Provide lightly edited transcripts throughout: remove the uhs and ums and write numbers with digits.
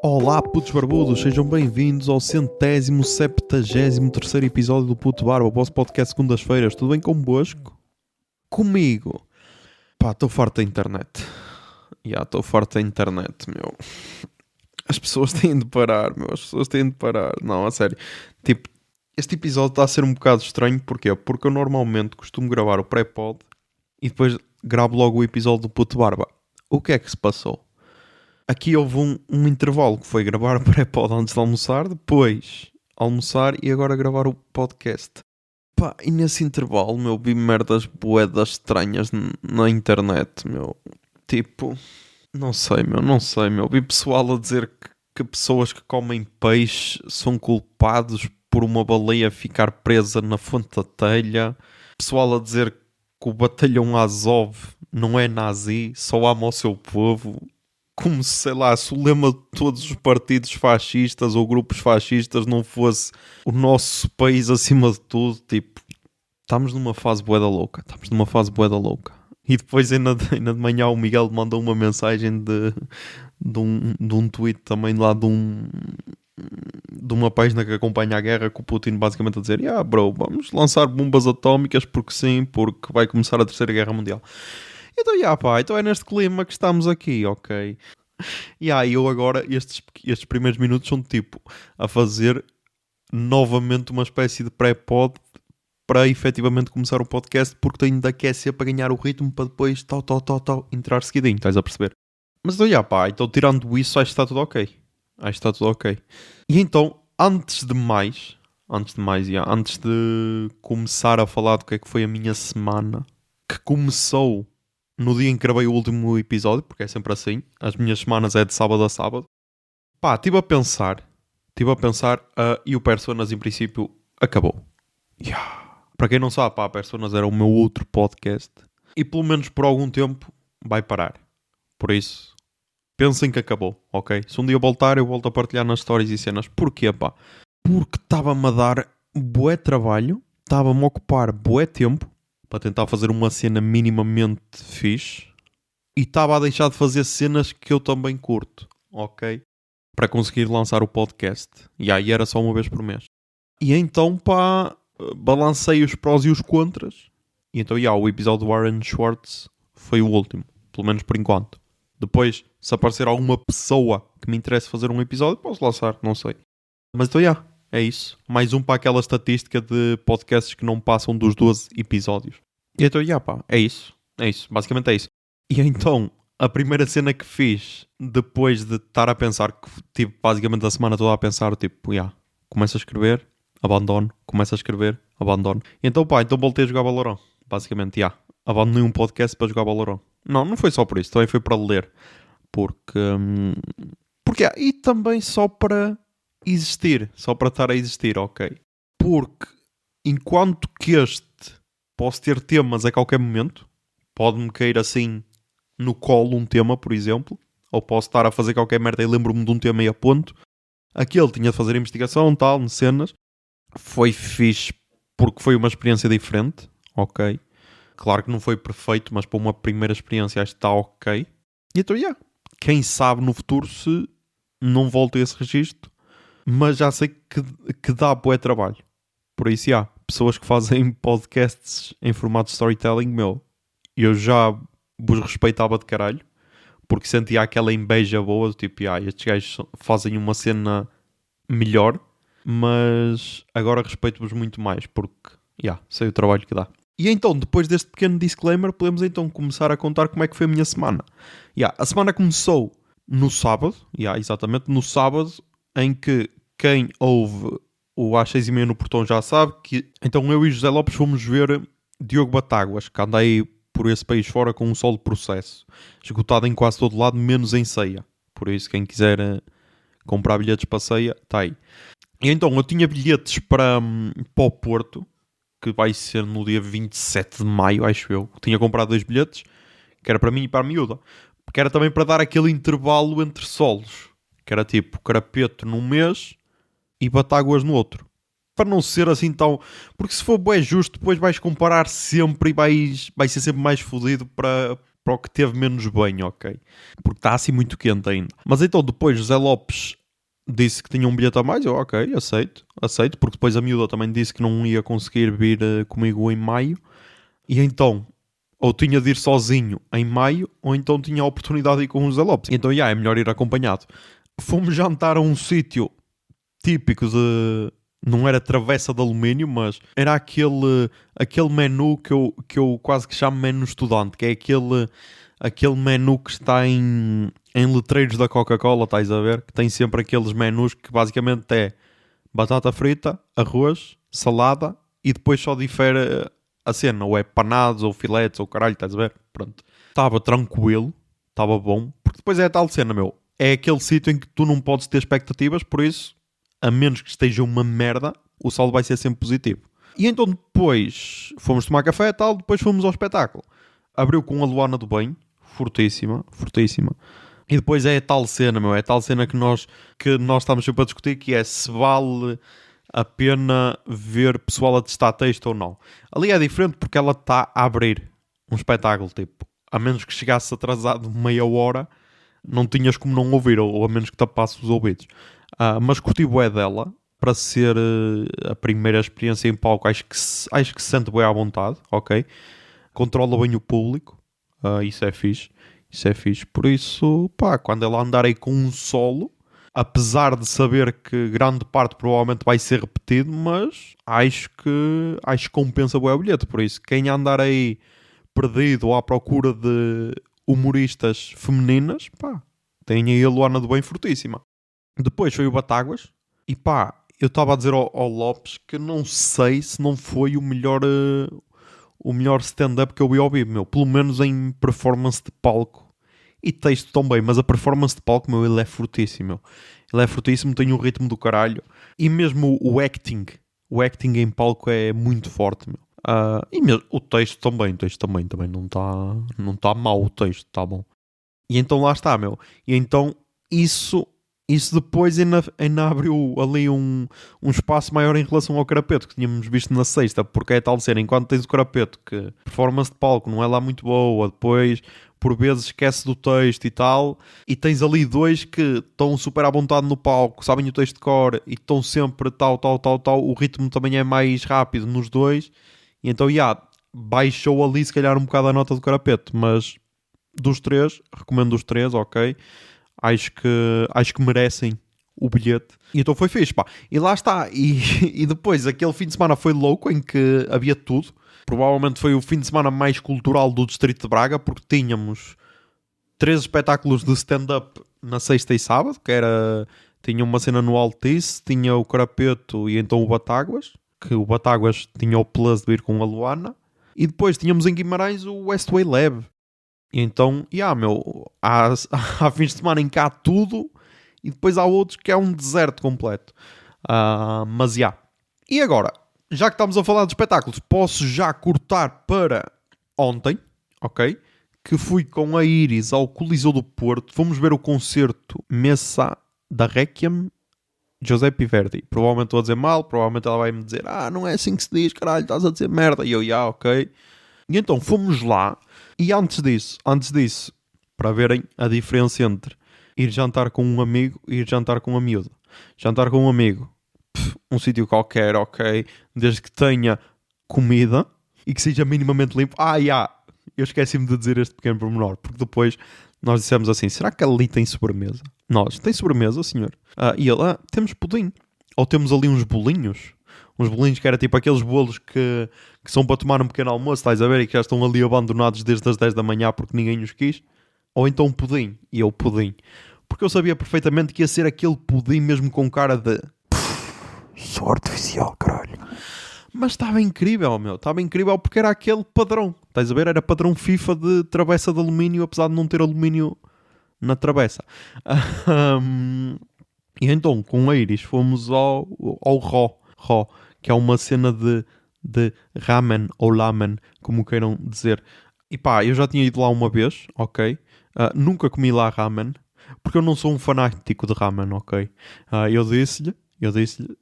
Olá, putos barbudos, sejam bem-vindos ao 173º episódio do Puto Barba, o vosso podcast segundas-feiras. Tudo bem convosco? Comigo? Pá, estou farto da internet. Estou farto da internet, meu. As pessoas têm de parar, meu. As pessoas têm de parar. Não, a sério. Tipo, este episódio está a ser um bocado estranho. Porquê? Porque eu normalmente costumo gravar o pré-pod e depois gravo logo o episódio do Puto Barba. O que é que se passou? Aqui houve um intervalo que foi gravar o pré-pod antes de almoçar, depois almoçar e agora gravar o podcast. Pá, e nesse intervalo, meu, vi merdas buedas estranhas na internet, meu. Tipo, não sei, meu. Vi pessoal a dizer que pessoas que comem peixe são culpados por uma baleia ficar presa na fonte da telha. Pessoal a dizer que o batalhão Azov não é nazi, só ama o seu povo. Como se, sei lá, se o lema de todos os partidos fascistas ou grupos fascistas não fosse o nosso país acima de tudo. Tipo, estamos numa fase bué da louca. E depois ainda de manhã o Miguel mandou uma mensagem de um tweet também lá de uma página que acompanha a guerra, com o Putin basicamente a dizer: bro, vamos lançar bombas atómicas porque sim, porque vai começar a Terceira Guerra Mundial. Então, então é neste clima que estamos aqui, ok? E eu agora, estes primeiros minutos são tipo a fazer novamente uma espécie de pré-pod para efetivamente começar o podcast, porque tenho de aquecer para ganhar o ritmo para depois entrar seguidinho, estás a perceber? Mas então tirando isso, acho que está tudo ok. E então, antes de começar a falar do que é que foi a minha semana, que começou no dia em que gravei o último episódio, porque é sempre assim, as minhas semanas é de sábado a sábado. Pá, estive a pensar, e o Personas em princípio acabou. Para quem não sabe, pá, Personas era o meu outro podcast, e pelo menos por algum tempo vai parar. Por isso, pensem que acabou, ok? Se um dia voltar, eu volto a partilhar nas stories e cenas. Porquê, pá? Porque estava-me a dar bué trabalho, estava-me a ocupar bué tempo, para tentar fazer uma cena minimamente fixe, e estava a deixar de fazer cenas que eu também curto, ok? Para conseguir lançar o podcast. E aí era só uma vez por mês. E então, pá, balancei os prós e os contras. E então, o episódio do Aaron Schwartz foi o último, pelo menos por enquanto. Depois, se aparecer alguma pessoa que me interesse fazer um episódio, posso lançar, não sei. Mas então, é isso. Mais um para aquela estatística de podcasts que não passam dos 12 episódios. E então, é isso. Basicamente é isso. E então, a primeira cena que fiz, depois de estar a pensar, que tive basicamente a semana toda a pensar, tipo, começo a escrever, abandono, começo a escrever, abandono. E então, então voltei a jogar Valorant. Basicamente, abandonei um podcast para jogar Valorant. Não foi só por isso, também foi para ler. Porque e também só para existir, só para estar a existir, ok? Porque enquanto que posso ter temas a qualquer momento, pode-me cair assim no colo um tema, por exemplo, ou posso estar a fazer qualquer merda e lembro-me de um tema e aponto. Aquele tinha de fazer investigação, tal, cenas. Foi fixe porque foi uma experiência diferente, ok? Claro que não foi perfeito, mas para uma primeira experiência acho que está ok. E então, quem sabe no futuro se não volto a esse registro, mas já sei que dá bué trabalho. Por isso, pessoas que fazem podcasts em formato de storytelling, eu já vos respeitava de caralho, porque sentia aquela inveja boa, do tipo, estes gajos fazem uma cena melhor, mas agora respeito-vos muito mais, porque, sei o trabalho que dá. E então, depois deste pequeno disclaimer, podemos então começar a contar como é que foi a minha semana. A semana começou no sábado, exatamente, no sábado, em que quem ouve o às 6h30 no Portão já sabe que então eu e José Lopes fomos ver Diogo Batáguas, que anda aí por esse país fora com um solo processo, esgotado em quase todo lado, menos em Ceia. Por isso, quem quiser comprar bilhetes para Ceia, está aí. E então, eu tinha bilhetes para o Porto, que vai ser no dia 27 de maio, acho eu. Tinha comprado 2 bilhetes, que era para mim e para a miúda. Que era também para dar aquele intervalo entre solos. Que era tipo, Carapeto num mês e Batáguas no outro. Para não ser assim tão... Porque se for bem justo, depois vais comparar sempre e vai ser sempre mais fodido para para o que teve menos banho, ok? Porque está assim muito quente ainda. Mas então depois José Lopes disse que tinha um bilhete a mais, eu ok, aceito, porque depois a miúda também disse que não ia conseguir vir comigo em maio, e então ou tinha de ir sozinho em maio, ou então tinha a oportunidade de ir com o José Lopes. Então, é melhor ir acompanhado. Fomos jantar a um sítio típico de... Não era travessa de alumínio, mas era aquele menu que eu quase que chamo menu estudante, que é aquele menu que está em letreiros da Coca-Cola, estás a ver? Que tem sempre aqueles menus que basicamente é batata frita, arroz, salada e depois só difere a cena, ou é panados, ou filetes, ou caralho, estás a ver? Pronto. Estava tranquilo, estava bom, porque depois é a tal cena, meu. É aquele sítio em que tu não podes ter expectativas, por isso, a menos que esteja uma merda, o saldo vai ser sempre positivo. E então depois fomos tomar café e tal, depois fomos ao espetáculo. Abriu com a Luana do Bem, fortíssima. E depois é a tal cena, meu, é a tal cena que nós estamos sempre a discutir, que é se vale a pena ver pessoal a testar texto ou não. Ali é diferente porque ela está a abrir um espetáculo, tipo, a menos que chegasse atrasado meia hora, não tinhas como não ouvir, ou a menos que tapasse os ouvidos. Mas curti bué dela, para ser a primeira experiência em palco, acho que se sente bem à vontade, ok? Controla bem o público, isso é fixe. Por isso, pá, quando ela andar aí com um solo, apesar de saber que grande parte provavelmente vai ser repetido, mas acho que compensa bem o bilhete. Por isso, quem andar aí perdido ou à procura de humoristas femininas, pá, tem aí a Luana do Bem fortíssima. Depois foi o Batáguas, e pá, eu estava a dizer ao Lopes que não sei se não foi o melhor stand-up que eu vi ao vivo, meu. Pelo menos em performance de palco. E texto também, mas a performance de palco, meu, ele é fortíssimo, meu. Ele é fortíssimo, tem um ritmo do caralho. E mesmo o acting em palco é muito forte, meu. E mesmo o texto também não está mau o texto, está bom. E então lá está, meu. E então isso depois ainda abriu ali um espaço maior em relação ao Carapeto que tínhamos visto na sexta, porque é tal cena, enquanto tens o Carapeto que a performance de palco não é lá muito boa, depois por vezes esquece do texto e tal, e tens ali dois que estão super à vontade no palco, sabem o texto de cor e estão sempre tal, o ritmo também é mais rápido nos dois, e então baixou ali se calhar um bocado a nota do Carapeto, mas dos três, recomendo os três, ok? Acho que merecem o bilhete. E então foi fixe, pá. E lá está. E depois, aquele fim de semana foi louco, em que havia tudo. Provavelmente foi o fim de semana mais cultural do Distrito de Braga, porque tínhamos 3 espetáculos de stand-up na sexta e sábado, tinha uma cena no Altice, tinha o Carapeto e então o Batáguas, que o Batáguas tinha o plus de ir com a Luana. E depois tínhamos em Guimarães o Westway Lab. E então, meu, há fins de semana em que há tudo e depois há outros que é um deserto completo. Mas, E agora, já que estamos a falar de espetáculos, posso já cortar para ontem, ok? Que fui com a Iris ao Coliseu do Porto. Fomos ver o concerto Messa da Requiem, Giuseppe Verdi. Provavelmente estou a dizer mal, provavelmente ela vai me dizer não é assim que se diz, caralho, estás a dizer merda. E eu, ok. E então fomos lá, e antes disso, para verem a diferença entre ir jantar com um amigo e ir jantar com uma miúda. Jantar com um amigo, um sítio qualquer, ok, desde que tenha comida e que seja minimamente limpo. Eu esqueci-me de dizer este pequeno pormenor, porque depois nós dissemos assim, será que ali tem sobremesa? Nós, tem sobremesa, senhor? E ele, temos pudim. Ou temos ali uns bolinhos que era tipo aqueles bolos que são para tomar um pequeno almoço, estás a ver? E que já estão ali abandonados desde as 10 da manhã porque ninguém os quis. Ou então pudim. E eu pudim. Porque eu sabia perfeitamente que ia ser aquele pudim mesmo com cara de... Sou artificial, caralho. Mas estava incrível, meu. Estava incrível porque era aquele padrão. Estás a ver? Era padrão FIFA de travessa de alumínio, apesar de não ter alumínio na travessa. E então, com a Iris, fomos ao Ro, que é uma cena de ramen ou lamen, como queiram dizer. E pá, eu já tinha ido lá uma vez, ok? Nunca comi lá ramen, porque eu não sou um fanático de ramen, ok? Eu disse-lhe,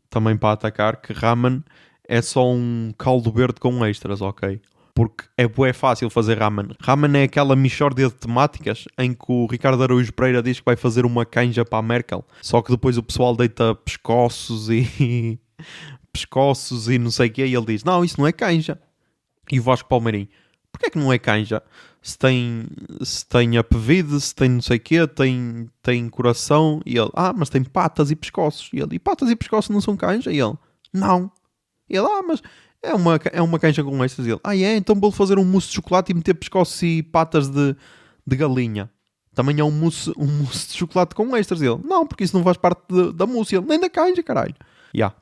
também para atacar, que ramen é só um caldo verde com extras, ok? porque é bué fácil fazer ramen. Ramen é aquela mixórdia de temáticas em que o Ricardo Araújo Pereira diz que vai fazer uma canja para a Merkel, só que depois o pessoal deita pescoços e pescoços e não sei o quê, e ele diz, não, isso não é canja. E o Vasco Palmeirim, porquê é que não é canja? Se tem apevide, se tem não sei o quê, tem coração, e ele, mas tem patas e pescoços. E ele, e patas e pescoços não são canja? E ele, não. E ele, mas é uma canja com extras. E ele, é? Então vou fazer um mousse de chocolate e meter pescoços e patas de galinha. Também é um mousse de chocolate com extras. E ele, não, porque isso não faz parte da mousse. E ele, nem da canja, caralho.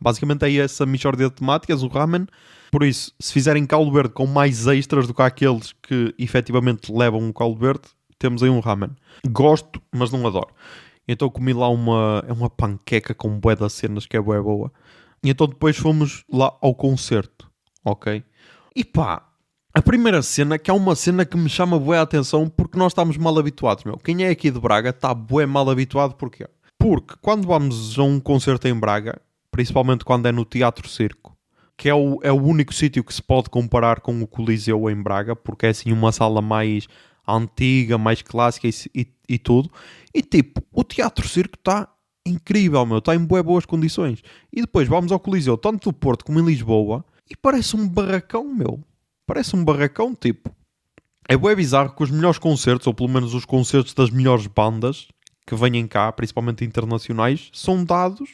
Basicamente é essa mixórdia de temáticas, o ramen. Por isso, se fizerem caldo verde com mais extras do que aqueles que efetivamente levam um caldo verde, temos aí um ramen. Gosto, mas não adoro. Então comi lá uma panqueca com bué das cenas que é bué boa. E então depois fomos lá ao concerto, ok? E pá, a primeira cena, que é uma cena que me chama bué a atenção porque nós estamos mal habituados, meu. Quem é aqui de Braga está bué mal habituado, porquê? Porque quando vamos a um concerto em Braga, principalmente quando é no Teatro Circo, que é o único sítio que se pode comparar com o Coliseu em Braga, porque é assim uma sala mais antiga, mais clássica e tudo. E tipo, o Teatro Circo está incrível, meu, está em bué boas condições. E depois vamos ao Coliseu, tanto do Porto como em Lisboa, e parece um barracão, meu. Parece um barracão, tipo. É bué bizarro que os melhores concertos, ou pelo menos os concertos das melhores bandas que venham cá, principalmente internacionais, são dados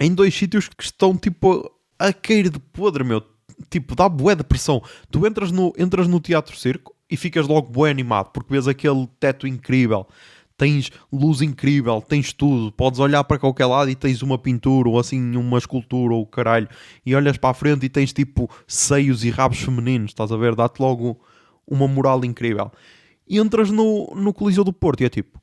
em dois sítios que estão, tipo, a cair de podre, meu. Tipo, dá bué de pressão. Tu entras no Teatro Circo e ficas logo bué animado, porque vês aquele teto incrível, tens luz incrível, tens tudo, podes olhar para qualquer lado e tens uma pintura, ou assim, uma escultura, ou caralho, e olhas para a frente e tens, tipo, seios e rabos femininos, estás a ver? Dá-te logo uma moral incrível. E entras no Coliseu do Porto e é tipo...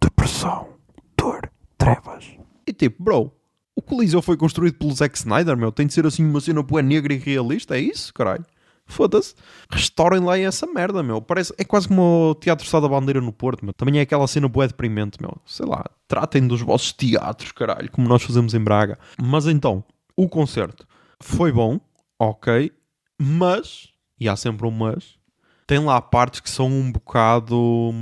depressão, dor, trevas. E tipo, bro, o Coliseu foi construído pelo Zack Snyder, meu. Tem de ser assim uma cena bué negra e realista. É isso, caralho. Foda-se. Restaurem lá essa merda, meu. É quase como o Teatro Sá da Bandeira no Porto, meu. Também é aquela cena bué deprimente, meu. Sei lá. Tratem dos vossos teatros, caralho. Como nós fazemos em Braga. Mas então, o concerto foi bom. Ok. Mas, e há sempre um mas, tem lá partes que são um bocado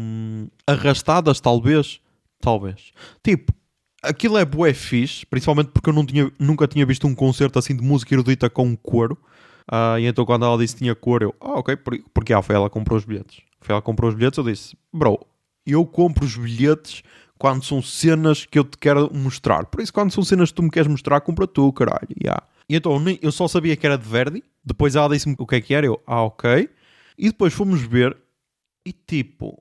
arrastadas, talvez. Talvez. Tipo, aquilo é bué fixe, principalmente porque eu nunca tinha visto um concerto assim de música erudita com coro. E então quando ela disse que tinha coro, eu, ok, porque foi ela que comprou os bilhetes. Foi ela que comprou os bilhetes, eu disse, bro, eu compro os bilhetes quando são cenas que eu te quero mostrar. Por isso, quando são cenas que tu me queres mostrar, compra tu, caralho. E então eu só sabia que era de Verdi, depois ela disse-me o que é que era, eu, ok. E depois fomos ver, e tipo...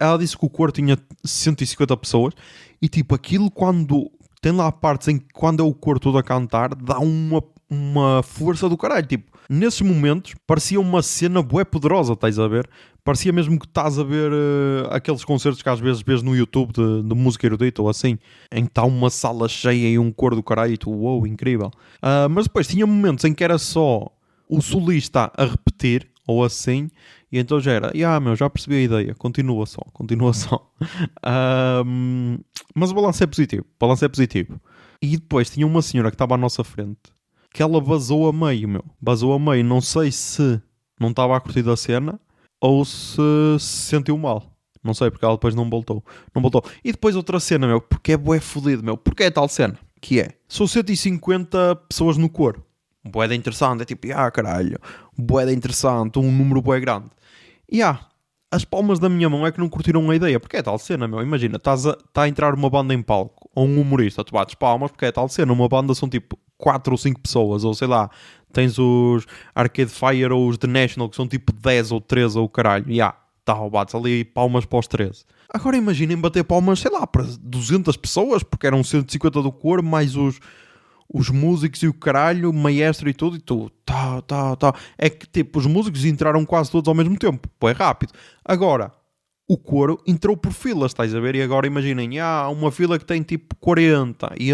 Ela disse que o coro tinha 150 pessoas e tipo, aquilo quando tem lá partes em que quando é o coro todo a cantar, dá uma força do caralho. Tipo, nesses momentos parecia uma cena bué poderosa, estás a ver? Parecia mesmo que estás a ver aqueles concertos que às vezes vês no YouTube de música erudita ou assim, em que está uma sala cheia e um coro do caralho e tu, uou, incrível. Mas depois tinha momentos em que era só o solista a repetir ou assim, e então já era, meu, já percebi a ideia, continua só. Mas o balanço é positivo. E depois tinha uma senhora que estava à nossa frente, que ela vazou a meio, não sei se não estava a curtir da cena, ou se sentiu mal. Não sei, porque ela depois não voltou. E depois outra cena, meu, porque é bué fodido, meu, porque é tal cena, que é, são 150 pessoas no coro. Bué de interessante, é tipo, caralho, bué de interessante, um número bué grande. E as palmas da minha mão é que não curtiram a ideia, porque é tal cena, meu, imagina, está a entrar uma banda em palco, ou um humorista, tu bates palmas, porque é tal cena, uma banda são tipo 4 ou 5 pessoas, ou sei lá, tens os Arcade Fire ou os The National, que são tipo 10 ou 13 ou caralho, bates ali palmas para os 13. Agora imaginem bater palmas, sei lá, para 200 pessoas, porque eram 150 do coro, mais os músicos e o caralho, o maestro e tudo, e tu, tá. É que, tipo, os músicos entraram quase todos ao mesmo tempo. Pô, é rápido. Agora, o coro entrou por filas, estás a ver? E agora imaginem, há uma fila que tem, tipo, 40, e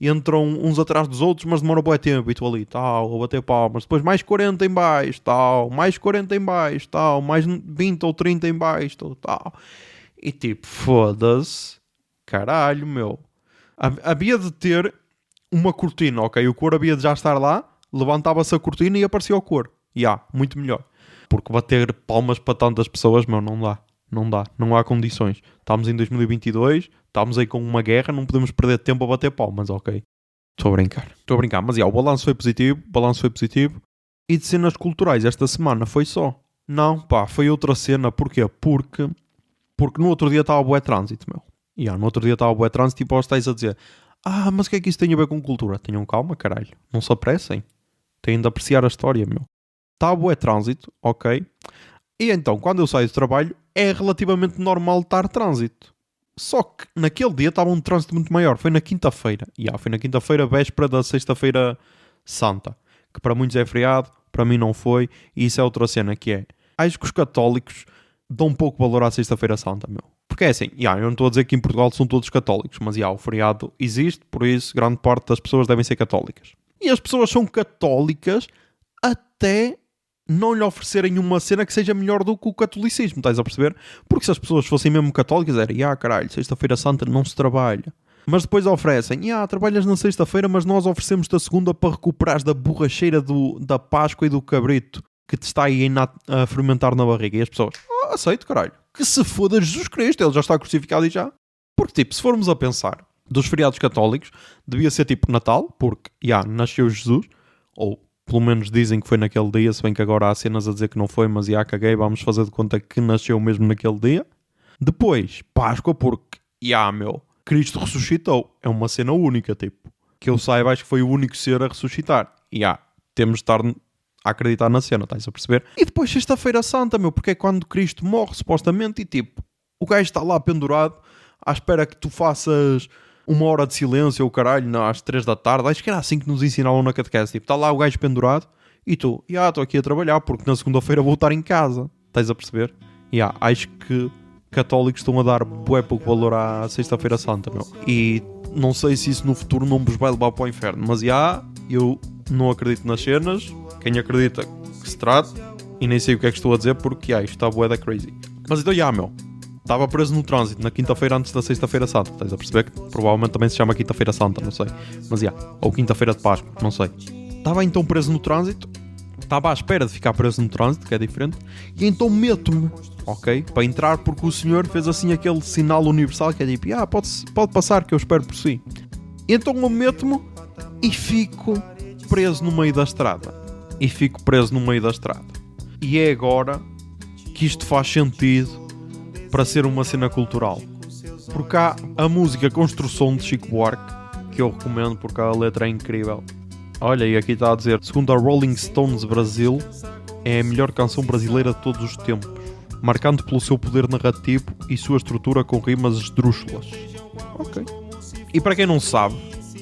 entram uns atrás dos outros, mas demora um bom tempo, e tu ali, tal, a bater palmas. Depois mais 40 em baixo, tal, mais 40 em baixo, tal, mais 20 ou 30 em baixo, tal. E tipo, foda-se, caralho, meu. Havia de ter uma cortina, ok? O coro havia de já estar lá, levantava-se a cortina e aparecia o cor. Muito melhor. Porque bater palmas para tantas pessoas, não dá. Não dá, não há condições. Estamos em 2022, estamos aí com uma guerra, não podemos perder tempo a bater palmas, ok? Estou a brincar. Mas o balanço foi positivo. E de cenas culturais esta semana foi só. Não, foi outra cena. Porquê? Porque no outro dia estava bué trânsito, meu. No outro dia estava bué trânsito e depois estáis a dizer mas o que é que isso tem a ver com cultura? Tenham calma, caralho. Não se apressem. Têm de apreciar a história, meu. Estava bué trânsito, ok? E então, quando eu saio do trabalho, é relativamente normal estar trânsito. Só que naquele dia estava um trânsito muito maior. Foi na quinta-feira. Foi na quinta-feira, véspera da sexta-feira santa. Que para muitos é feriado, para mim não foi. E isso é outra cena que é. Acho que os católicos dão pouco valor à sexta-feira santa, meu. Porque é assim, eu não estou a dizer que em Portugal são todos católicos. Mas o feriado existe, por isso grande parte das pessoas devem ser católicas. E as pessoas são católicas até não lhe oferecerem uma cena que seja melhor do que o catolicismo, estás a perceber? Porque se as pessoas fossem mesmo católicas, era, caralho, sexta-feira santa não se trabalha. Mas depois oferecem, trabalhas na sexta-feira, mas nós oferecemos-te a segunda para recuperares da borracheira da Páscoa e do cabrito que te está aí a fermentar na barriga. E as pessoas, aceito, caralho. Que se foda Jesus Cristo, ele já está crucificado e já. Porque, se formos a pensar, dos feriados católicos, devia ser tipo Natal, porque, nasceu Jesus, ou pelo menos dizem que foi naquele dia, se bem que agora há cenas a dizer que não foi, mas caguei, vamos fazer de conta que nasceu mesmo naquele dia. Depois, Páscoa, porque, Cristo ressuscitou. É uma cena única, que eu saiba, acho que foi o único ser a ressuscitar. Temos de estar a acreditar na cena, estás a perceber? E depois sexta-feira santa, porque é quando Cristo morre, supostamente, e o gajo está lá pendurado, à espera que tu faças 1 hora de silêncio, ou caralho, às 3 da tarde. Acho que era assim que nos ensinavam na catequese. Está lá o gajo pendurado e tu, estou aqui a trabalhar porque na segunda-feira vou estar em casa. Estás a perceber? Acho que católicos estão a dar bué pouco valor à sexta-feira santa, meu. E não sei se isso no futuro não vos vai levar para o inferno. Mas eu não acredito nas cenas. Quem acredita que se trate. E nem sei o que é que estou a dizer porque isto está bué da crazy. Mas então meu. Estava preso no trânsito na quinta-feira antes da sexta-feira santa. Estás a perceber que provavelmente também se chama quinta-feira santa, não sei. Mas ou quinta-feira de Páscoa, não sei. Estava então preso no trânsito. Estava à espera de ficar preso no trânsito, que é diferente. E então meto-me, ok? Para entrar porque o senhor fez assim aquele sinal universal que é tipo, pode passar que eu espero por si. E então eu meto-me e fico preso no meio da estrada. E é agora que isto faz sentido para ser uma cena cultural. Porque há a música Construção de Chico Buarque, que eu recomendo porque a letra é incrível. Olha, e aqui está a dizer, segundo a Rolling Stones Brasil, é a melhor canção brasileira de todos os tempos, marcando pelo seu poder narrativo e sua estrutura com rimas esdrúxulas. Ok. E para quem não sabe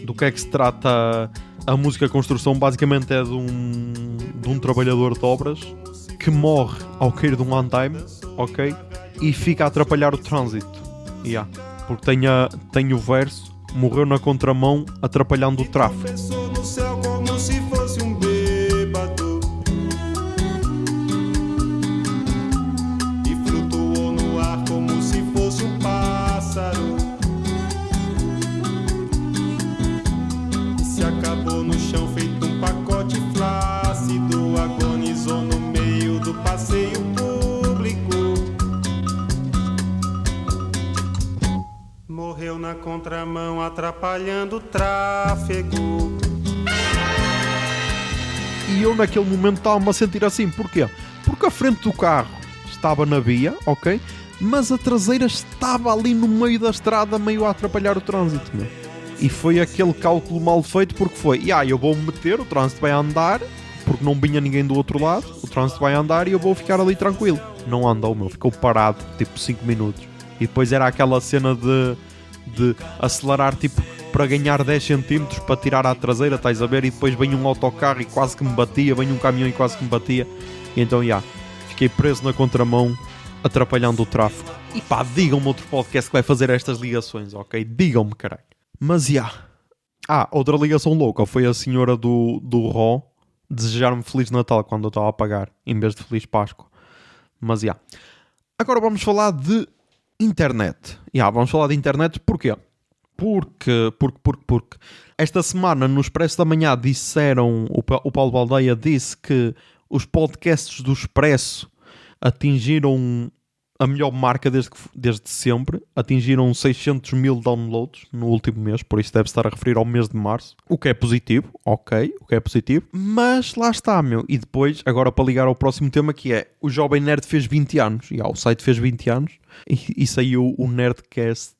do que é que se trata a música Construção, basicamente é de um trabalhador de obras que morre ao cair de um andaime, ok? E fica a atrapalhar o trânsito. Porque tem o verso, morreu na contramão atrapalhando o tráfego. E flutuou no ar como se fosse um pássaro. Se acabou no chão feito um pacote flácido, agonizou no meio do passeio público. Morreu na contramão atrapalhando o tráfego. E eu naquele momento estava-me a sentir assim. Porquê? Porque a frente do carro estava na via, ok? Mas a traseira estava ali no meio da estrada, meio a atrapalhar o trânsito, meu. E foi aquele cálculo mal feito porque foi, eu vou-me meter, o trânsito vai andar, porque não vinha ninguém do outro lado, o trânsito vai andar e eu vou ficar ali tranquilo. Não andou, meu, ficou parado, tipo 5 minutos. E depois era aquela cena de acelerar, tipo, para ganhar 10 centímetros para tirar à traseira, estás a ver? E depois vem um autocarro e quase que me batia, vem um caminhão e quase que me batia. E então, fiquei preso na contramão, atrapalhando o tráfego. E digam-me outro podcast que vai fazer estas ligações, ok? Digam-me, caralho. Mas, outra ligação louca foi a senhora do Ró desejar-me Feliz Natal quando eu estava a pagar, em vez de Feliz Páscoa. Mas, Agora vamos falar de internet. Vamos falar de internet porquê? Porque esta semana no Expresso da Manhã disseram, o Paulo Baldeia disse que os podcasts do Expresso atingiram a melhor marca desde sempre, atingiram 600 mil downloads no último mês, por isso deve estar a referir ao mês de março, o que é positivo, mas lá está, meu. E depois, agora para ligar ao próximo tema, que é o Jovem Nerd fez 20 anos, o site fez 20 anos, e saiu o Nerdcast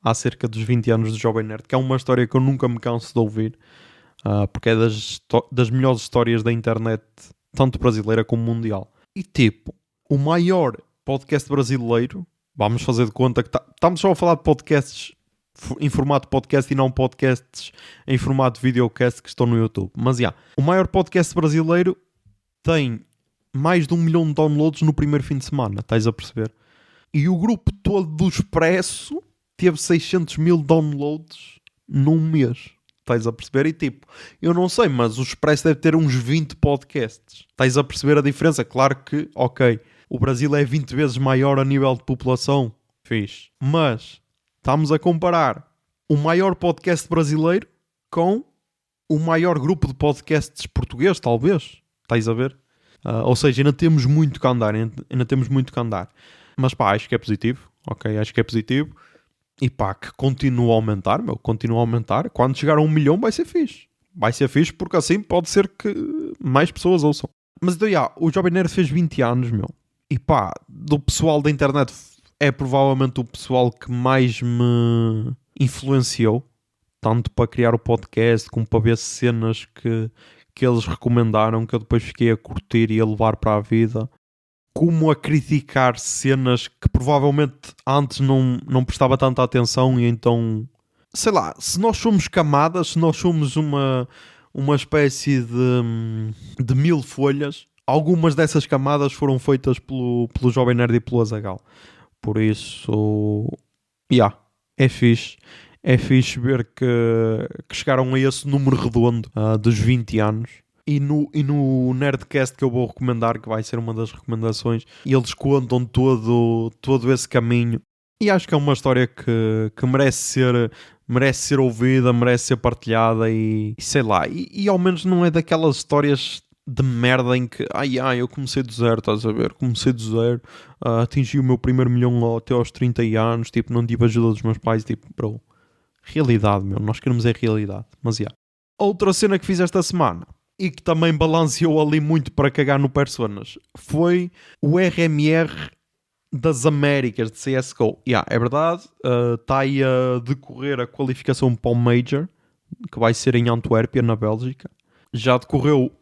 acerca dos 20 anos do Jovem Nerd, que é uma história que eu nunca me canso de ouvir, porque é das melhores histórias da internet, tanto brasileira como mundial. E tipo, o maior podcast brasileiro, vamos fazer de conta que estamos só a falar de podcasts em formato podcast e não podcasts em formato videocast que estão no YouTube. Mas o maior podcast brasileiro tem mais de 1 milhão de downloads no primeiro fim de semana, estás a perceber? E o grupo todo do Expresso teve 600 mil downloads num mês. Estás a perceber? E tipo, eu não sei, mas o Expresso deve ter uns 20 podcasts. Estás a perceber a diferença? Claro que, ok, o Brasil é 20 vezes maior a nível de população. Fixe. Mas estamos a comparar o maior podcast brasileiro com o maior grupo de podcasts português, talvez. Estás a ver? Ou seja, ainda temos muito que andar. Mas pá, acho que é positivo. Ok, acho que é positivo. E pá, que continua a aumentar, meu. Continua a aumentar. Quando chegar a 1 milhão vai ser fixe. Vai ser fixe porque assim pode ser que mais pessoas ouçam. Mas então, o Jovem Nerd fez 20 anos, meu. E pá, do pessoal da internet é provavelmente o pessoal que mais me influenciou. Tanto para criar o podcast como para ver cenas que eles recomendaram, que eu depois fiquei a curtir e a levar para a vida. Como a criticar cenas que provavelmente antes não prestava tanta atenção, e então, sei lá, se nós somos camadas, se nós somos uma espécie de 1000 folhas, algumas dessas camadas foram feitas pelo Jovem Nerd e pelo Azaghal. Por isso, é fixe. É fixe ver que chegaram a esse número redondo dos 20 anos. E no Nerdcast que eu vou recomendar, que vai ser uma das recomendações, eles contam todo esse caminho. E acho que é uma história que merece ser ouvida, merece ser partilhada e sei lá. E ao menos não é daquelas histórias de merda em que eu comecei do zero, estás a ver? Comecei do zero, atingi o meu primeiro milhão até aos 30 anos, tipo, não tive ajuda dos meus pais, tipo, bro, realidade, meu, nós queremos realidade. Mas outra cena que fiz esta semana e que também balanceou ali muito para cagar no Personas foi o RMR das Américas de CSGO. É verdade, está aí a decorrer a qualificação para o Major, que vai ser em Antuérpia, na Bélgica. Já decorreu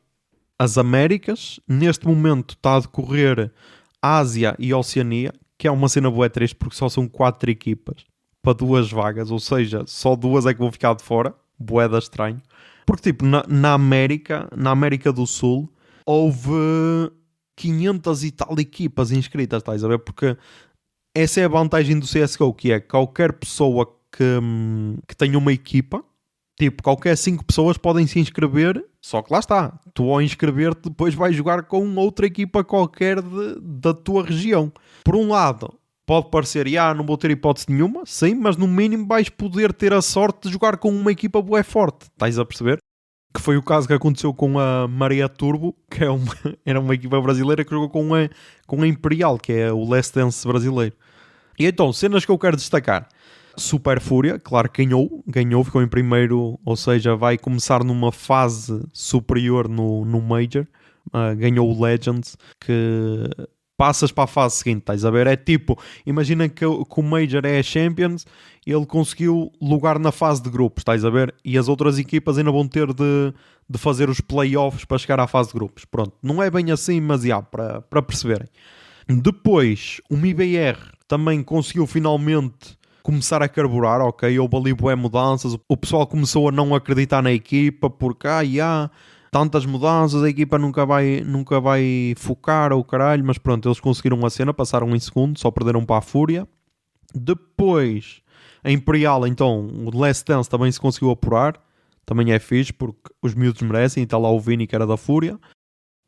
as Américas, neste momento está a decorrer Ásia e Oceania, que é uma cena bué triste porque só são 4 equipas para 2 vagas, ou seja, só 2 é que vão ficar de fora, bué da estranho. Porque tipo, na América do Sul houve 500 e tal equipas inscritas, estás a ver? Porque essa é a vantagem do CSGO, que é qualquer pessoa que tenha uma equipa, tipo, qualquer 5 pessoas podem se inscrever, só que lá está, tu ao inscrever-te depois vais jogar com outra equipa qualquer da tua região. Por um lado, pode parecer, não vou ter hipótese nenhuma, sim, mas no mínimo vais poder ter a sorte de jogar com uma equipa bué forte, estás a perceber? Que foi o caso que aconteceu com a Maria Turbo, que era uma equipa brasileira que jogou com a Imperial, que é o Last Dance brasileiro. E então, cenas que eu quero destacar. Super Fúria, claro que ganhou, ficou em primeiro, ou seja, vai começar numa fase superior no Major. Ganhou o Legends, que passas para a fase seguinte, estás a ver? É tipo, imagina que o Major é a Champions, ele conseguiu lugar na fase de grupos, estás a ver? E as outras equipas ainda vão ter de fazer os playoffs para chegar à fase de grupos. Pronto, não é bem assim, mas para perceberem. Depois, o MIBR também conseguiu finalmente começar a carburar, ok? Houve ali bué mudanças, o pessoal começou a não acreditar na equipa, porque tantas mudanças, a equipa nunca vai focar ou caralho, mas pronto, eles conseguiram a cena, passaram em segundo, só perderam para a Fúria. Depois, a Imperial, então, o Last Dance também se conseguiu apurar, também é fixe, porque os miúdos merecem, e está lá o Vini, que era da Fúria.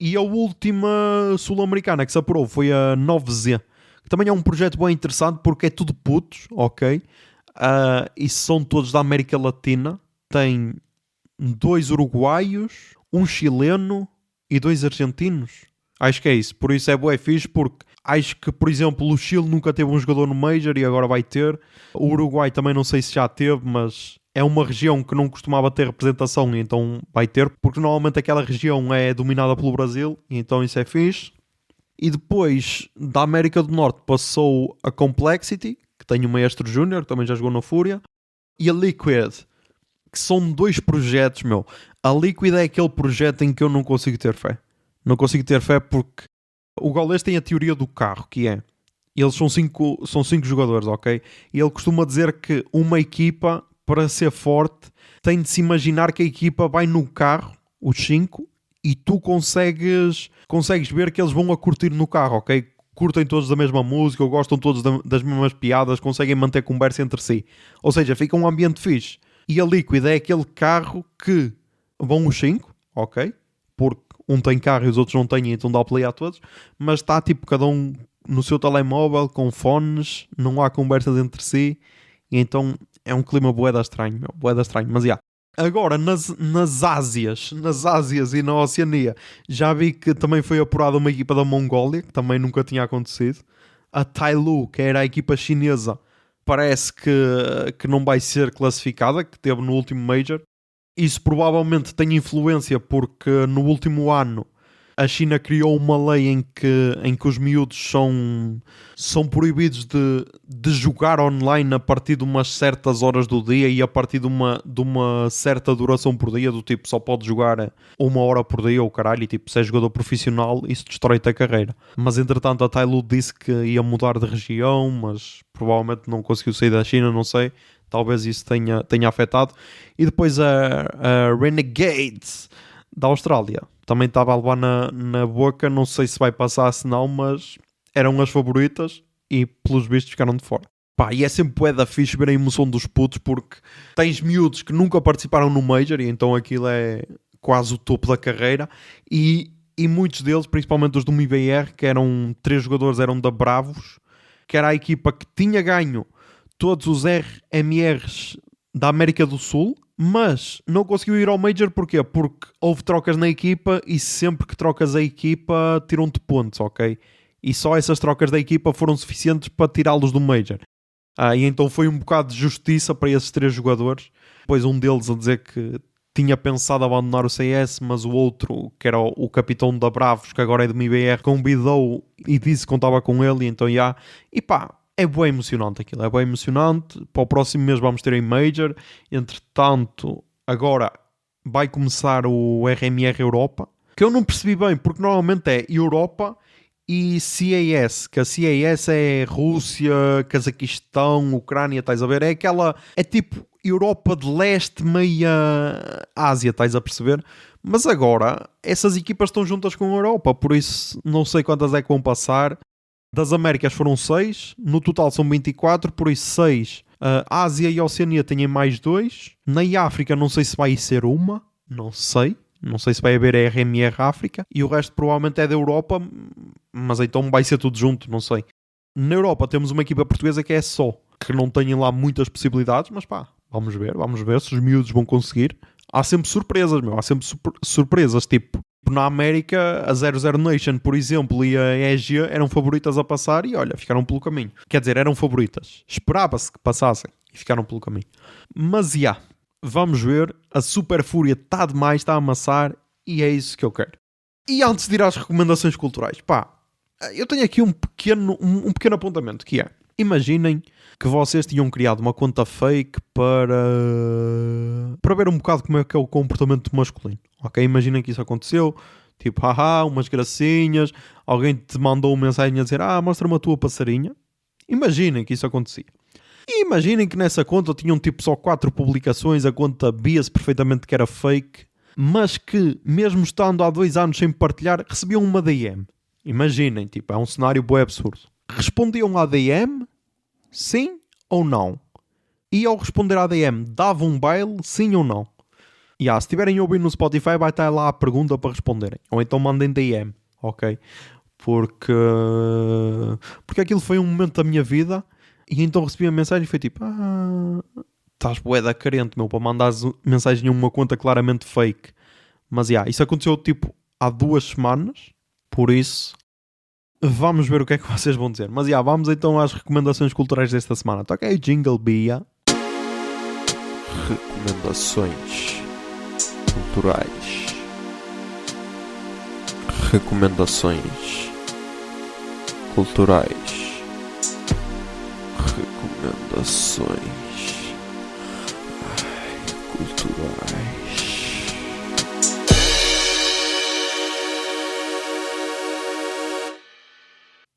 E a última sul-americana que se apurou foi a 9Z, que também é um projeto bem interessante, porque é tudo putos, ok? e são todos da América Latina. Tem 2 uruguaios, um chileno e 2 argentinos. Acho que é isso. Por isso é bué fixe, porque acho que, por exemplo, o Chile nunca teve um jogador no Major e agora vai ter. O Uruguai também não sei se já teve, mas é uma região que não costumava ter representação e então vai ter, porque normalmente aquela região é dominada pelo Brasil e então isso é fixe. E depois, da América do Norte, passou a Complexity, que tem o Maestro Júnior, que também já jogou na Fúria, e a Liquid, que são 2 projetos, meu. A Liquid é aquele projeto em que eu não consigo ter fé. Não consigo ter fé porque o Gaules tem a teoria do carro, que é, eles são 5 jogadores, ok? E ele costuma dizer que uma equipa, para ser forte, tem de se imaginar que a equipa vai no carro, os 5, e tu consegues ver que eles vão a curtir no carro, ok? Curtem todos da mesma música, ou gostam todos das mesmas piadas, conseguem manter conversa entre si. Ou seja, fica um ambiente fixe. E a Liquid é aquele carro que vão os 5, ok? Porque um tem carro e os outros não têm, então dá o play a todos. Mas está tipo cada um no seu telemóvel, com fones, não há conversas entre si. E então é um clima bué estranho, meu. Bué estranho, mas já. Agora, nas Ásias e na Oceania, já vi que também foi apurada uma equipa da Mongólia, que também nunca tinha acontecido. A Tailu, que era a equipa chinesa, parece que não vai ser classificada, que teve no último Major. Isso provavelmente tem influência porque no último ano a China criou uma lei em que os miúdos são proibidos de jogar online a partir de umas certas horas do dia e a partir de uma certa duração por dia, do tipo, só pode jogar 1 hora por dia ou caralho, e tipo, se é jogador profissional, isso destrói-te a carreira. Mas entretanto a Tailu disse que ia mudar de região, mas provavelmente não conseguiu sair da China, não sei. Talvez isso tenha afetado. E depois a Renegades da Austrália também estava a levar na boca, não sei se vai passar, se não, mas eram as favoritas e pelos vistos ficaram de fora. Pá, e é sempre bué da fixe ver a emoção dos putos, porque tens miúdos que nunca participaram no Major e então aquilo é quase o topo da carreira, e muitos deles, principalmente os do MIBR, que eram 3 jogadores, eram da Bravos, que era a equipa que tinha ganho todos os RMRs da América do Sul, mas não conseguiu ir ao Major. Porquê? Porque houve trocas na equipa e sempre que trocas a equipa tiram-te pontos, ok? E só essas trocas da equipa foram suficientes para tirá-los do Major. E então foi um bocado de justiça para esses 3 jogadores. Depois um deles a dizer que tinha pensado abandonar o CS, mas o outro, que era o capitão da Bravos, que agora é do MIBR, convidou e disse que contava com ele, e então já... E pá, é bem emocionante aquilo, é bem emocionante. Para o próximo mês vamos ter em Major. Entretanto, agora vai começar o RMR Europa, que eu não percebi bem, porque normalmente é Europa e CAS, que a CAS é Rússia, Cazaquistão, Ucrânia, estás a ver? É aquela, é tipo Europa de Leste, meia Ásia, estás a perceber? Mas agora, essas equipas estão juntas com a Europa, por isso não sei quantas é que vão passar. Das Américas foram 6, no total são 24, por isso 6. Ásia e Oceania têm mais 2. Na África não sei se vai ser uma, não sei se vai haver a RMR África, e o resto provavelmente é da Europa, mas então vai ser tudo junto, não sei. Na Europa temos uma equipa portuguesa que é só, que não tem lá muitas possibilidades, mas pá, vamos ver se os miúdos vão conseguir. Há sempre surpresas, meu, há sempre surpresas, tipo na América, a 00 Nation, por exemplo, e a EGIA eram favoritas a passar e olha, ficaram pelo caminho. Quer dizer, eram favoritas. Esperava-se que passassem e ficaram pelo caminho. Mas vamos ver. A Super Fúria está demais, está a amassar e é isso que eu quero. E antes de ir às recomendações culturais, pá, eu tenho aqui um pequeno apontamento, que é, imaginem que vocês tinham criado uma conta fake para ver um bocado como é que é o comportamento masculino. Ok? Imaginem que isso aconteceu. Tipo, umas gracinhas. Alguém te mandou uma mensagem a dizer, mostra-me a tua passarinha. Imaginem que isso acontecia. E imaginem que nessa conta tinham tipo só 4 publicações. A conta via-se perfeitamente que era fake. Mas que, mesmo estando há 2 anos sem partilhar, recebiam uma DM. Imaginem, tipo, é um cenário bué absurdo. Respondiam à DM... sim ou não? E ao responder à DM, dava um baile, sim ou não? Se estiverem ouvindo no Spotify, vai estar lá a pergunta para responderem. Ou então mandem DM, ok? Porque aquilo foi um momento da minha vida E então recebi a mensagem e foi tipo, estás bué da carente, meu, para mandares mensagem em uma conta claramente fake. Mas, isso aconteceu, tipo, há 2 semanas, por isso, vamos ver o que é que vocês vão dizer. Mas, vamos então às recomendações culturais desta semana. Toca aí, Jingle Bia. Recomendações culturais. Recomendações culturais. Recomendações culturais.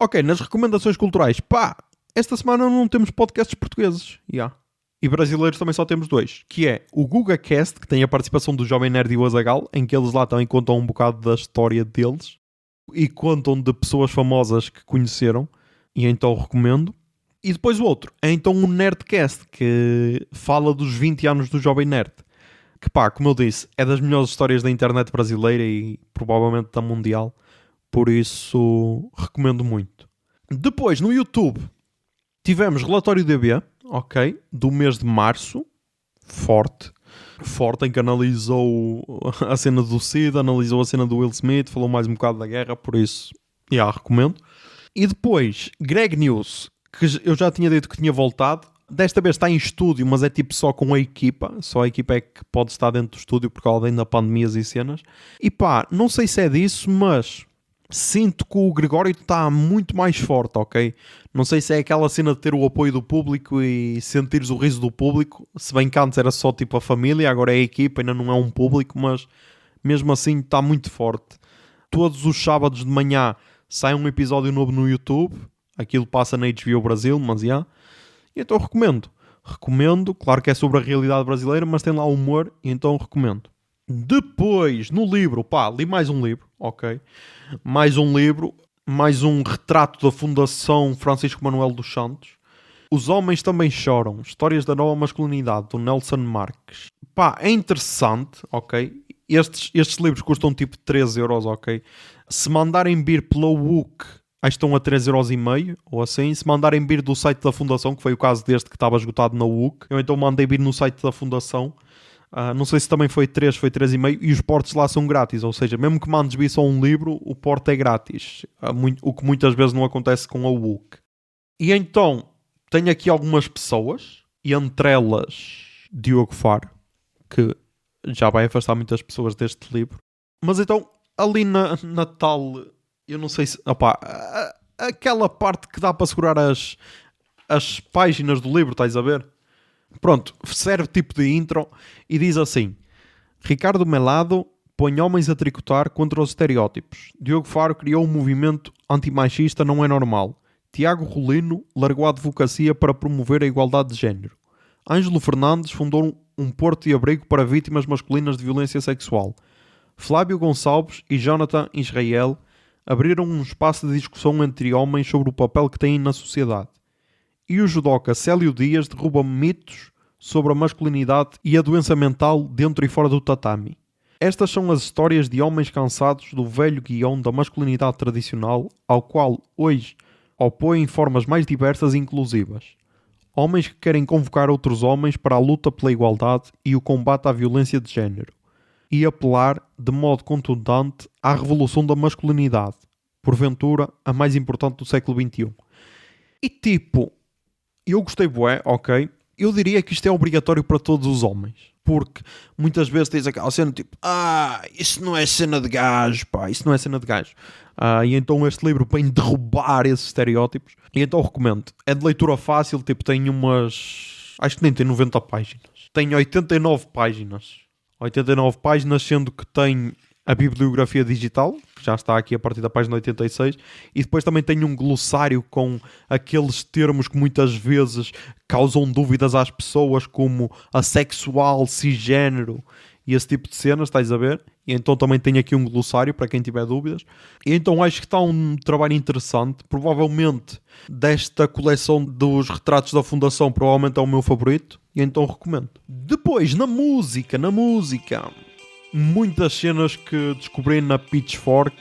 Ok, nas recomendações culturais, esta semana não temos podcasts portugueses. E brasileiros também só temos 2, que é o GugaCast, que tem a participação do Jovem Nerd e o Azaghal, em que eles lá também contam um bocado da história deles e contam de pessoas famosas que conheceram, e então recomendo. E depois o outro é então o Nerdcast, que fala dos 20 anos do Jovem Nerd, que como eu disse, é das melhores histórias da internet brasileira e provavelmente da mundial, por isso recomendo muito. Depois no YouTube tivemos Relatório DB, ok, do mês de março, forte, em que analisou a cena do Cid, analisou a cena do Will Smith, falou mais um bocado da guerra, por isso, recomendo. E depois, Greg News, que eu já tinha dito que tinha voltado, desta vez está em estúdio, mas é tipo só com a equipa, só a equipa é que pode estar dentro do estúdio por causa ainda pandemias e cenas. E não sei se é disso, mas sinto que o Gregório está muito mais forte, ok? Não sei se é aquela cena de ter o apoio do público e sentires o riso do público, se bem que antes era só tipo a família, agora é a equipa, ainda não é um público, mas mesmo assim está muito forte. Todos os sábados de manhã sai um episódio novo no YouTube, aquilo passa na HBO Brasil, mas e então recomendo, claro que é sobre a realidade brasileira, mas tem lá humor, e então recomendo. Depois, no livro, li mais um livro, ok? Mais um retrato da Fundação Francisco Manuel dos Santos. Os Homens Também Choram, Histórias da Nova Masculinidade, do Nelson Marques. É interessante, ok? Estes livros custam tipo 3€, ok? Se mandarem vir pela WUC, acho que estão a 3,5€ ou assim. Se mandarem vir do site da Fundação, que foi o caso deste que estava esgotado na WUC, eu então mandei vir no site da Fundação. Não sei se também foi 3, foi 3,5, e os portos lá são grátis, ou seja, mesmo que mandes vir só um livro, o porto é grátis, o que muitas vezes não acontece com a WUC. E então, tenho aqui algumas pessoas, e entre elas Diogo Faro, que já vai afastar muitas pessoas deste livro. Mas então, ali na tal, eu não sei se, aquela parte que dá para segurar as páginas do livro, estás a ver? Pronto, serve tipo de intro e diz assim: Ricardo Melado põe homens a tricotar contra os estereótipos. Diogo Faro criou um movimento antimachista não é normal. Tiago Rolino largou a advocacia para promover a igualdade de género. Ângelo Fernandes fundou um porto de abrigo para vítimas masculinas de violência sexual. Flávio Gonçalves e Jonathan Israel abriram um espaço de discussão entre homens sobre o papel que têm na sociedade. E o judoca Célio Dias derruba mitos sobre a masculinidade e a doença mental dentro e fora do tatami. Estas são as histórias de homens cansados do velho guião da masculinidade tradicional, ao qual hoje opõem formas mais diversas e inclusivas. Homens que querem convocar outros homens para a luta pela igualdade e o combate à violência de género. E apelar, de modo contundente, à revolução da masculinidade, porventura a mais importante do século XXI. E tipo, eu gostei bué, ok? Eu diria que isto é obrigatório para todos os homens. Porque muitas vezes tens aquela cena tipo, isso não é cena de gajo, isso não é cena de gajo. E então este livro vem derrubar esses estereótipos. E então recomendo. É de leitura fácil, tipo, tem umas... acho que nem tem 90 páginas. Tem 89 páginas. 89 páginas, sendo que tem a bibliografia digital, que já está aqui a partir da página 86, e depois também tem um glossário com aqueles termos que muitas vezes causam dúvidas às pessoas, como assexual, cisgênero e esse tipo de cenas, estás a ver? E então também tem aqui um glossário para quem tiver dúvidas. E então acho que está um trabalho interessante. Provavelmente desta coleção dos retratos da Fundação, provavelmente é o meu favorito, e então recomendo. Depois, na música, muitas cenas que descobri na Pitchfork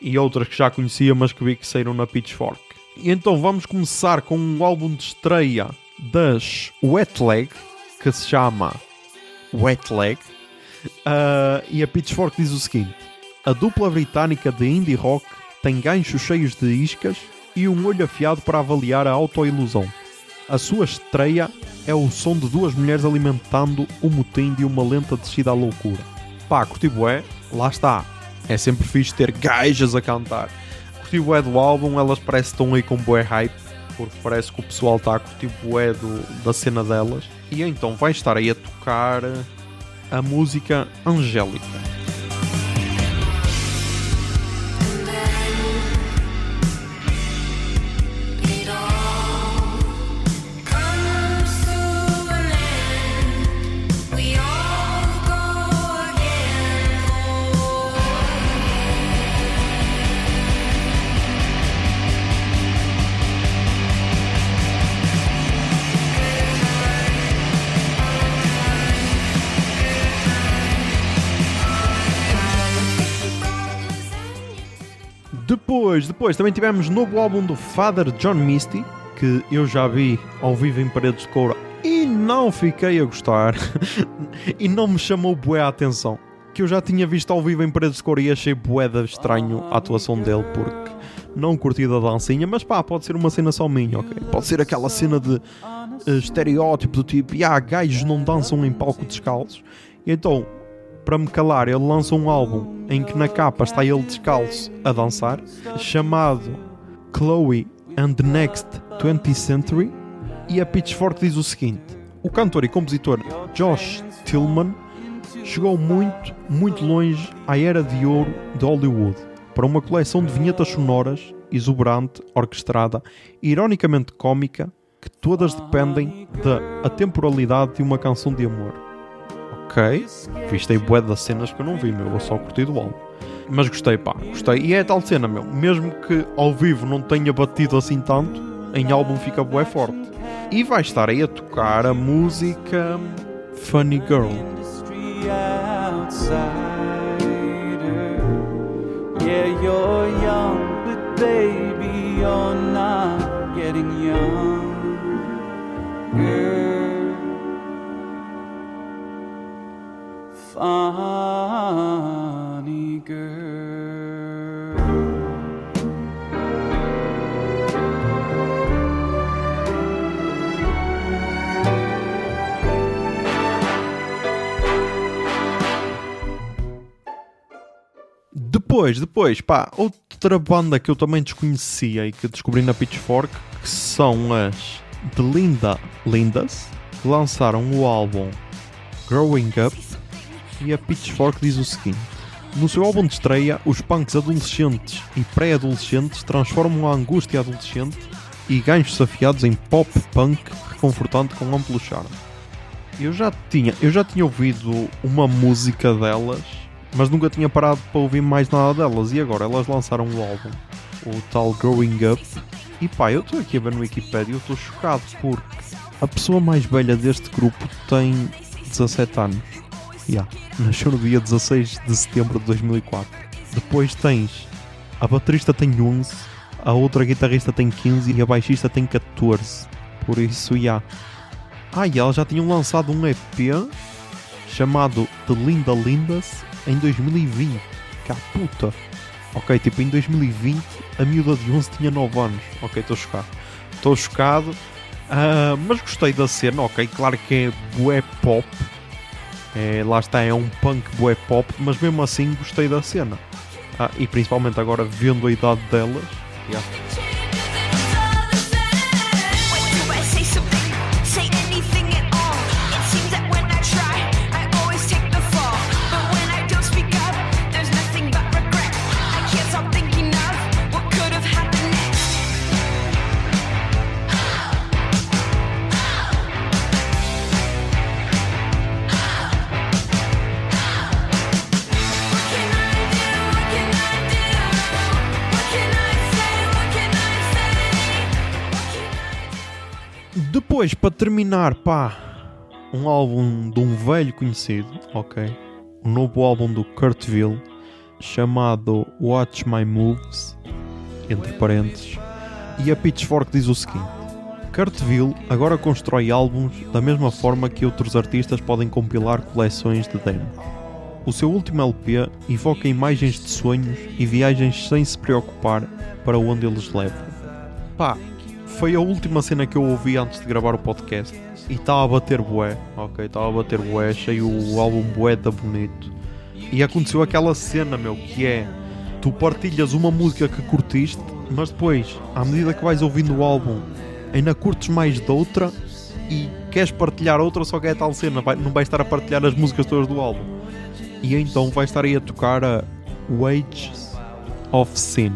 e outras que já conhecia, mas que vi que saíram na Pitchfork. E então vamos começar com um álbum de estreia das Wet Leg, que se chama Wet Leg. E a Pitchfork diz o seguinte: a dupla britânica de indie rock tem ganchos cheios de iscas e um olho afiado para avaliar a autoilusão. A sua estreia é o som de duas mulheres alimentando o motim de uma lenta descida à loucura. Pá, curti bué, lá está. É sempre fixe ter gajas a cantar. Curti bué do álbum, elas parecem que estão aí com bué hype, porque parece que o pessoal está a curtir bué da cena delas. E então vai estar aí a tocar a música Angélica. Depois também tivemos novo álbum do Father John Misty, que eu já vi ao vivo em Paredes de Coura e não fiquei a gostar e não me chamou bué a atenção, que eu já tinha visto ao vivo em Paredes de Coura e achei bué de estranho a atuação dele, porque não curti da dancinha, mas pá, pode ser uma cena só minha, ok? Pode ser aquela cena de estereótipo do tipo, gajos não dançam em palco descalços, e então, para me calar, ele lança um álbum em que na capa está ele descalço a dançar, chamado Chloe and the Next 20th Century, e a Pitchfork diz o seguinte: o cantor e compositor Josh Tillman chegou muito, muito longe à era de ouro de Hollywood, para uma coleção de vinhetas sonoras, exuberante, orquestrada e ironicamente cómica, que todas dependem da atemporalidade de uma canção de amor. Ok, vistei bué das cenas que eu não vi, meu, eu só curti do álbum. Mas gostei, pá, gostei. E é tal cena, meu, mesmo que ao vivo não tenha batido assim tanto, em álbum fica bué forte. E vai estar aí a tocar a música Funny Girl. Yeah, you're young, but baby, you're not getting young, girl. Funny girl. Depois, pá, outra banda que eu também desconhecia e que descobri na Pitchfork, que são as The Lindas, que lançaram o álbum Growing Up. E a Pitchfork diz o seguinte: no seu álbum de estreia, os punks adolescentes e pré-adolescentes transformam a angústia adolescente e ganchos afiados em pop punk reconfortante com amplo charme. Eu já tinha ouvido uma música delas, mas nunca tinha parado para ouvir mais nada delas, e agora elas lançaram o álbum, o tal Growing Up, e pá, eu estou aqui a ver no Wikipedia e eu estou chocado porque a pessoa mais velha deste grupo tem 17 anos. Nasceu no dia 16 de setembro de 2004. Depois tens a baterista tem 11, a outra guitarrista tem 15 e a baixista tem 14. Por isso, e elas já tinham lançado um EP chamado The Lindas em 2020. Cá puta. Ok, tipo em 2020 a miúda de 11 tinha 9 anos. Ok, estou chocado. Mas gostei da cena, ok, claro que é bué pop. Lá está, é um punk bué pop, mas mesmo assim gostei da cena. E principalmente agora vendo a idade delas. Depois, para terminar, um álbum de um velho conhecido, ok? Um novo álbum do Kurtville, chamado Watch My Moves, entre parênteses, E a Pitchfork diz o seguinte: Kurt Weill agora constrói álbuns da mesma forma que outros artistas podem compilar coleções de demos. O seu último LP evoca imagens de sonhos e viagens sem se preocupar para onde eles levam. Pá, foi a última cena que eu ouvi antes de gravar o podcast e estava a bater bué, achei o álbum bué da bonito. E aconteceu aquela cena, meu, que é, tu partilhas uma música que curtiste, mas depois, à medida que vais ouvindo o álbum, ainda curtes mais de outra e queres partilhar outra, só que é tal cena, não vais estar a partilhar as músicas todas do álbum. E então vais estar aí a tocar a Wages of Sin.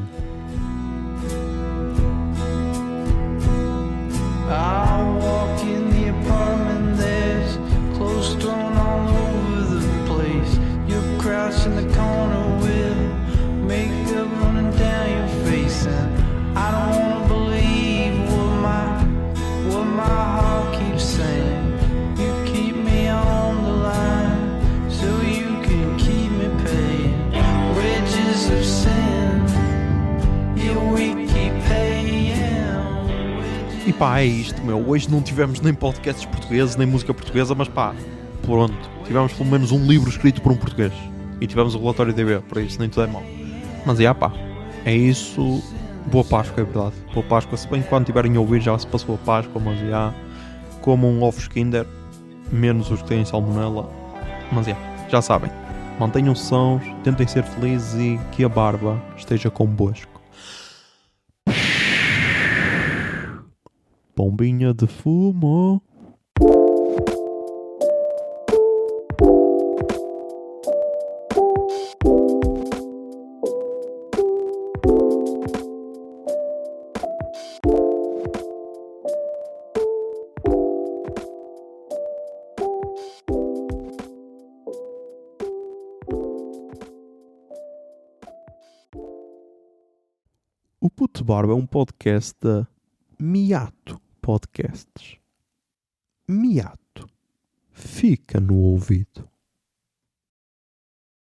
I walk in the apartment, there's clothes thrown all over the place. You're crouching in the corner with makeup running down your face, and I don't wanna believe what my heart keeps saying. You keep me on the line so you can keep me paying wages of sin. Yeah, we keep paying. E pá, é isto, meu. Hoje não tivemos nem podcasts portugueses, nem música portuguesa, mas pá, pronto. Tivemos pelo menos um livro escrito por um português. E tivemos o relatório DB, por isso nem tudo é mau. Mas pá, é isso. Boa Páscoa, é verdade. Boa Páscoa. Se bem que quando tiverem a ouvir já se passou a Páscoa, mas comam ovos Kinder, menos os que têm salmonela. Mas já sabem. Mantenham-se sãos, tentem ser felizes e que a barba esteja convosco. Bombinha de fumo. O Puto Barba é um podcast da Miato Podcasts. Miato. Fica no ouvido.